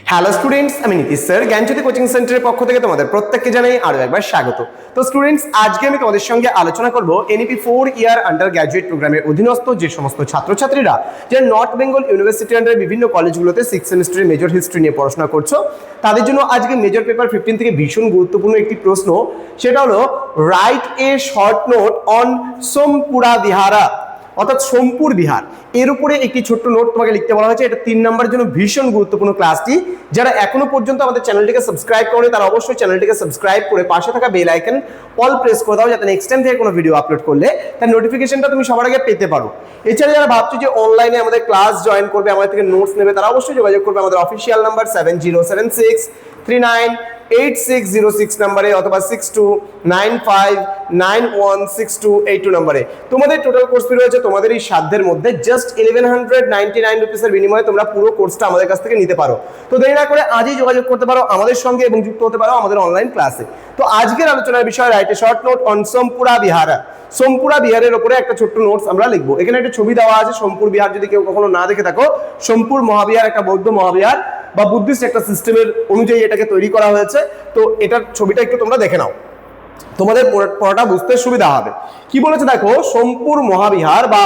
Hello students, আমি Nitish sir জ্ঞানজ্যোতি coaching সেন্টারের পক্ষ থেকে তোমাদের প্রত্যেককে জানাই আরো একবার স্বাগত। তো স্টুডেন্টস, আজকে আমি তোমাদের সঙ্গে আলোচনা করব এনইপি 4 ইয়ার আন্ডার গ্র্যাজুয়েট প্রোগ্রামের অধীনস্থ যে সমস্ত ছাত্রছাত্রীরা যারা নর্থ বেঙ্গল ইউনিভার্সিটি আন্ডার বিভিন্ন কলেজগুলোতে 6 সেমিস্টারে মেজর হিস্ট্রি নিয়ে পড়াশোনা করছো, তাদের জন্য আজকে মেজর পেপার 15 থেকে ভীষণ গুরুত্বপূর্ণ একটি প্রশ্ন, সেটা হলো write a short note on Somapura Vihara, অর্থাৎ সোমপুর বিহার এর উপরে একটি ছোট্ট নোট তোমাকে লিখতে বলা হয়েছে। এটা 3 নম্বরের জন্য ভীষণ গুরুত্বপূর্ণ ক্লাসটি। যারা এখনো পর্যন্ত আমাদের চ্যানেলটিকে সাবস্ক্রাইব করেনি তারা অবশ্যই চ্যানেলটিকে সাবস্ক্রাইব করে পাশে থাকা বেল আইকন অল প্রেস করে দাও, যাতে নেক্সট টাইম থেকে কোনো ভিডিও আপলোড করলে তার নোটিফিকেশনটা তুমি সবার আগে পেতে পারো। এছাড়া যারা ভাবছো যে অনলাইনে আমাদের ক্লাস জয়েন করবে, আমাদের থেকে নোটস নেবে, তারা অবশ্যই যোগাযোগ করবে আমাদের অফিসিয়াল নাম্বার 7076398606 নম্বরে অথবা 6295916282 নম্বরে। তোমাদের টোটাল কোর্স ফি রয়েছে তোমাদের এই সাধ্যের মধ্যে জাস্ট 1199 রুপিসের বিনিময়ে তোমরা পুরো কোর্সটা আমাদের কাছ থেকে নিতে পারো। তো দেরি না করে আজই যোগাযোগ করতে পারো আমাদের সঙ্গে এবং যুক্ত হতে পারো আমাদের অনলাইন ক্লাসে। তো আজকের আলোচনার বিষয় write a short note on Somapura Vihar. Somapura বিহারের উপরে একটা ছোট্ট নোটস আমরা লিখবো। এখানে একটা ছবি দেওয়া আছে সোমপুর বিহার, যদি কেউ কখনো না দেখে থাকো, সোমপুর মহাবিহার একটা বৌদ্ধ মহাবিহার বা বুদ্ধিস্ট একটা সিস্টেমের অনুযায়ী এটাকে তৈরি করা হয়েছে। তো এটার ছবিটা একটু তোমরা দেখে নাও, তোমাদের পড়াটা বুঝতে সুবিধা হবে। কি বলেছে দেখো, সোমপুর মহাবিহার বা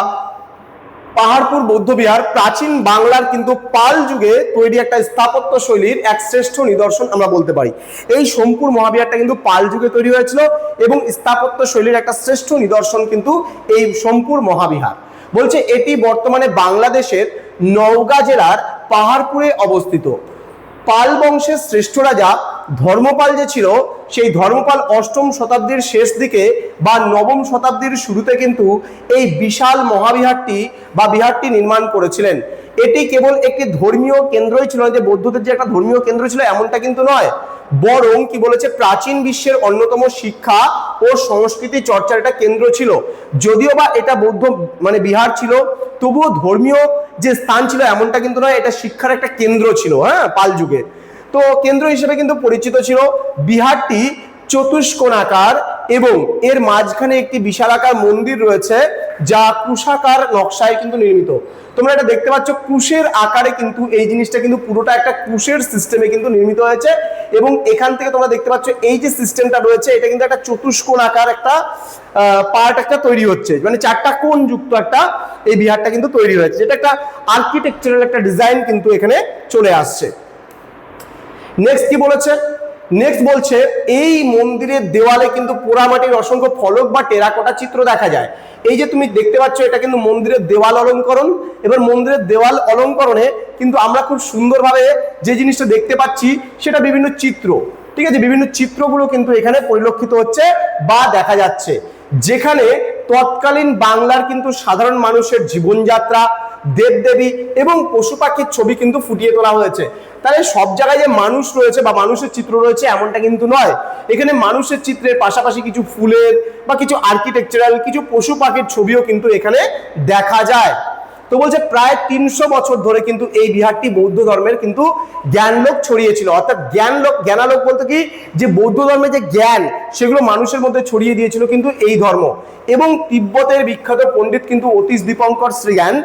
পাহাড়পুর বৌদ্ধ বিহার প্রাচীন বাংলার কিন্তু পাল যুগে তৈরি একটা স্থাপত্য শৈলীর এক শ্রেষ্ঠ নিদর্শন আমরা বলতে পারি। এই সোমপুর মহাবিহারটা কিন্তু পাল যুগে তৈরি হয়েছিল এবং স্থাপত্য শৈলীর একটা শ্রেষ্ঠ নিদর্শন কিন্তু এই সোমপুর মহাবিহার। বলছে এটি বর্তমানে বাংলাদেশের নওগাঁ জেলার পাহাড়পুরে অবস্থিত। পাল বংশের শ্রেষ্ঠ রাজা ধর্মপাল যে ছিল, সেই ধর্মপাল 8ম শতাব্দীর শেষ দিকে বা 9ম শতাব্দীর শুরুতে কিন্তু এই বিশাল মহাবিহারটি বা বিহারটি নির্মাণ করেছিলেন। এটি কেবল একটি ধর্মীয় কেন্দ্রই ছিল না, যে বৌদ্ধদের যে একটা ধর্মীয় কেন্দ্র ছিল এমনটা কিন্তু নয়, বরং কি বলেছে প্রাচীন বিশ্বের অন্যতম শিক্ষা ও সংস্কৃতি চর্চার একটা কেন্দ্র ছিল। যদিও বা এটা বৌদ্ধ বিহার ছিল, তবুও ধর্মীয় যে স্থান ছিল এমনটা কিন্তু নয়, এটা শিক্ষার একটা কেন্দ্র ছিল পাল যুগে। তো কেন্দ্র হিসেবে কিন্তু পরিচিত ছিল। বিহারটি চতুষ্কোণাকার এবং এর মাঝখানে একটি বিশালাকার মন্দির রয়েছে যা ক্রুশাকার নকশায় কিন্তু নির্মিত। তোমরা এটা দেখতে পাচ্ছ, ক্রুশের আকারে কিন্তু এই জিনিসটা কিন্তু পুরোটা একটা ক্রুশের সিস্টেমে কিন্তু নির্মিত হয়েছে এবং এখান থেকে তোমরা দেখতে পাচ্ছ এই যে সিস্টেমটা রয়েছে এটা কিন্তু একটা চতুষ্কোণ আকার একটা পার্ট একটা তৈরি হচ্ছে, 4টা কোণ যুক্ত একটা এই বিহারটা কিন্তু তৈরি হয়েছে, যেটা একটা আর্কিটেকচারাল একটা ডিজাইন কিন্তু এখানে চলে আসছে। নেক্সট কি বলেছে, নেক্সট বলছে এই মন্দিরের দেওয়ালে কিন্তু পোড়ামাটির অসংখ্য ফলক বা টেরাকোটা চিত্র দেখা যায়। এই যে তুমি দেখতে পাচ্ছ এটা কিন্তু মন্দিরের দেওয়াল অলঙ্করণ। এবার মন্দিরের দেওয়াল অলঙ্করণে কিন্তু আমরা খুব সুন্দরভাবে যে জিনিসটা দেখতে পাচ্ছি সেটা বিভিন্ন চিত্র, ঠিক আছে, বিভিন্ন চিত্রগুলো কিন্তু এখানে পরিলক্ষিত হচ্ছে বা দেখা যাচ্ছে, যেখানে তৎকালীন বাংলার কিন্তু সাধারণ মানুষের জীবনযাত্রা, দেবদেবী এবং পশু পাখির ছবি কিন্তু ফুটিয়ে তোলা হয়েছে। তাহলে সব জায়গায় যে মানুষ রয়েছে বা মানুষের চিত্র রয়েছে এমনটা কিন্তু নয়, এখানে মানুষের চিত্রের পাশাপাশি কিছু ফুলের বা কিছু আর্কিটেকচারাল, কিছু পশু পাখির ছবিও কিন্তু এখানে দেখা যায়। তো বলছে প্রায় 300 বছর ধরে কিন্তু এই বিহারটি বৌদ্ধ ধর্মের কিন্তু জ্ঞানলোক ছড়িয়েছিল। অর্থাৎ জ্ঞানালোক বলতে কি, যে বৌদ্ধ ধর্মের যে জ্ঞান সেগুলো মানুষের মধ্যে ছড়িয়ে দিয়েছিল কিন্তু এই ধর্ম। এবং তিব্বতের বিখ্যাত পণ্ডিত কিন্তু অতীশ দীপঙ্কর শ্রীজ্ঞান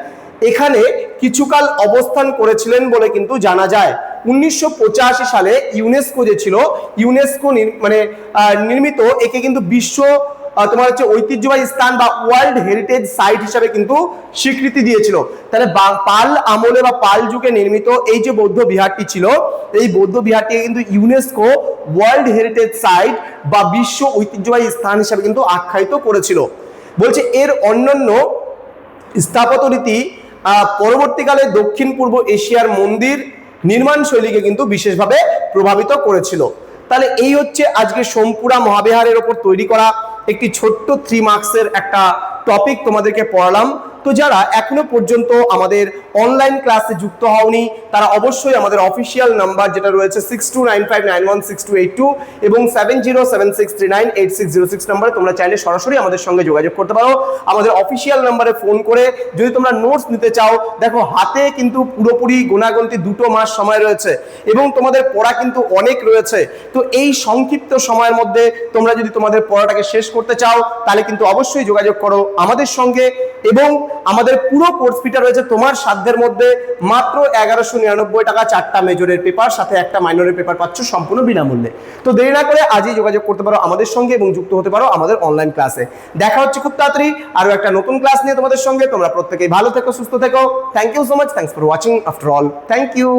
এখানে কিছুকাল অবস্থান করেছিলেন বলে কিন্তু জানা যায়। 1985 সালে ইউনেস্কো যে ছিল, ইউনেস্কো নির্মিত একে কিন্তু বিশ্ব ঐতিহ্যবাহী স্থান বা ওয়ার্ল্ড হেরিটেজ সাইট হিসাবে কিন্তু স্বীকৃতি দিয়েছিল। তাহলে পাল আমলে বা পাল যুগে নির্মিত এই যে বৌদ্ধ বিহারটি ছিল, এই বৌদ্ধ বিহারটিকে কিন্তু ইউনেস্কো ওয়ার্ল্ড হেরিটেজ সাইট বা বিশ্ব ঐতিহ্যবাহী স্থান হিসাবে কিন্তু আখ্যায়িত করেছিল। বলছে এর অন্যান্য স্থাপত্য রীতি পরবর্তীকালে দক্ষিণ পূর্ব এশিয়ার মন্দির নির্মাণ শৈলীকে কিন্তু বিশেষভাবে প্রভাবিত করেছিল। তাহলে এই হচ্ছে আজকে সোমপুরা মহাবিহারের ওপর তৈরি করা একটি ছোট্ট 3 মার্কসের একটা টপিক তোমাদেরকে পড়ালাম। তো যারা এখনো পর্যন্ত আমাদের অনলাইন ক্লাসে যুক্ত হওনি তারা অবশ্যই আমাদের অফিসিয়াল নাম্বার যেটা রয়েছে 6295916282 এবং 7076398606 নম্বরে তোমরা চাইলে সরাসরি আমাদের সঙ্গে যোগাযোগ করতে পারো। আমাদের অফিসিয়াল নাম্বারে ফোন করে যদি তোমরা নোটস নিতে চাও, দেখো হাতে কিন্তু পুরোপুরি গোনাগুনতি 2 মাস সময় রয়েছে এবং তোমাদের পড়া কিন্তু অনেক রয়েছে। তো এই সংক্ষিপ্ত সময়ের মধ্যে তোমরা যদি তোমাদের পড়াটাকে শেষ করতে চাও তাহলে কিন্তু অবশ্যই যোগাযোগ করো আমাদের সঙ্গে এবং আমাদের পুরো কোর্স ফিটা রয়েছে তোমার সাধ্যের মধ্যে মাত্র 1199 টাকা, 4টা মেজরের পেপার সাথে একটা মাইনরের পেপার পাচ্ছ সম্পূর্ণ বিনামূল্যে। তো দেরি না করে আজই যোগাযোগ করতে পারো আমাদের সঙ্গে এবং যুক্ত হতে পারো আমাদের অনলাইন ক্লাসে। দেখা হচ্ছে খুব তাড়াতাড়ি আরো একটা নতুন ক্লাস নিয়ে তোমাদের সঙ্গে। তোমরা প্রত্যেকেই ভালো থেকো, সুস্থ থেকো। Thank you so much, thanks for watching after all, thank you.